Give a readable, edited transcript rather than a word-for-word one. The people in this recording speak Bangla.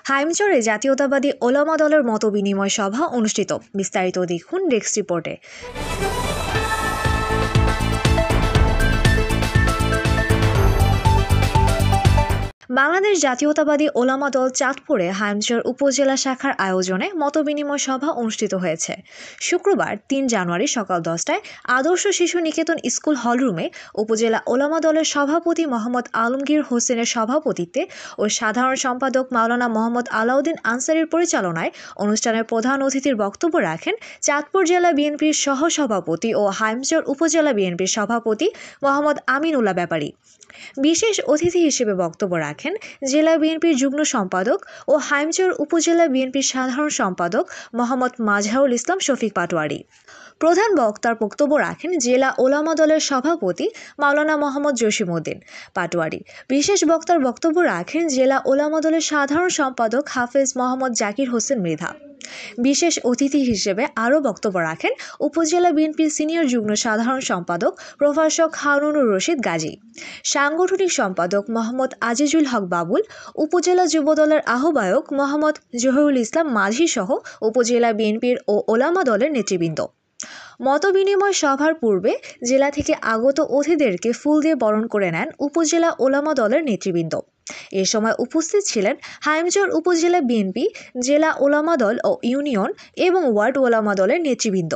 হাইমচরে জাতীয়তাবাদী ওলামা দলের মতবিনিময় সভা অনুষ্ঠিত। বিস্তারিত দেখুন ডেস্ক রিপোর্টে। বাংলাদেশ জাতীয়তাবাদী ওলামা দল চাঁদপুরে হাইমচর উপজেলা শাখার আয়োজনে মতবিনিময় সভা অনুষ্ঠিত হয়েছে। শুক্রবার ৩ জানুয়ারি সকাল 10টায় আদর্শ শিশু নিকেতন স্কুল হলরুমে উপজেলা ওলামা দলের সভাপতি মোহাম্মদ আলমগীর হোসেনের সভাপতিত্বে ও সাধারণ সম্পাদক মাওলানা মোহাম্মদ আলাউদ্দিন আনসারীর পরিচালনায় অনুষ্ঠানের প্রধান অতিথির বক্তব্য রাখেন চাঁদপুর জেলা বিএনপির সহসভাপতি ও হাইমচর উপজেলা বিএনপির সভাপতি মোহাম্মদ আমিনুল্লাহ ব্যাপারী। বিশেষ অতিথি হিসেবে বক্তব্য রাখেন জেলা বিএনপির যুগ্ম সম্পাদক ও হাইমচর উপজেলা বিএনপির সাধারণ সম্পাদক মোহাম্মদ মাজহারুল ইসলাম শফিক পাটোয়ারি। প্রধান বক্তার বক্তব্য রাখেন জেলা ওলামা দলের সভাপতি মাওলানা মোহাম্মদ জসিমউদ্দিন পাটোয়ারি। বিশেষ বক্তার বক্তব্য রাখেন জেলা ওলামা দলের সাধারণ সম্পাদক হাফেজ মোহাম্মদ জাকির হোসেন মৃধা। বিশেষ অতিথি হিসেবে আরও বক্তব্য রাখেন উপজেলা বিএনপির সিনিয়র যুগ্ম সাধারণ সম্পাদক প্রভাষক হারুনুর রশিদ গাজী, সাংগঠনিক সম্পাদক মোহাম্মদ আজিজুল হক বাবুল, উপজেলা যুবদলের আহ্বায়ক মোহাম্মদ জহিরুল ইসলাম মাঝি সহ উপজেলা বিএনপির ও ওলামা দলের নেতৃবৃন্দ। মতবিনিময় সভার পূর্বে জেলা থেকে আগত অতিথিদেরকে ফুল দিয়ে বরণ করে নেন উপজেলা ওলামা দলের নেতৃবৃন্দ। এ সময় উপস্থিত ছিলেন হাইমচর উপজেলা বিএনপি, জেলা ওলামা দল ও ইউনিয়ন এবং ওয়ার্ড ওলামা দলের নেতৃবৃন্দ।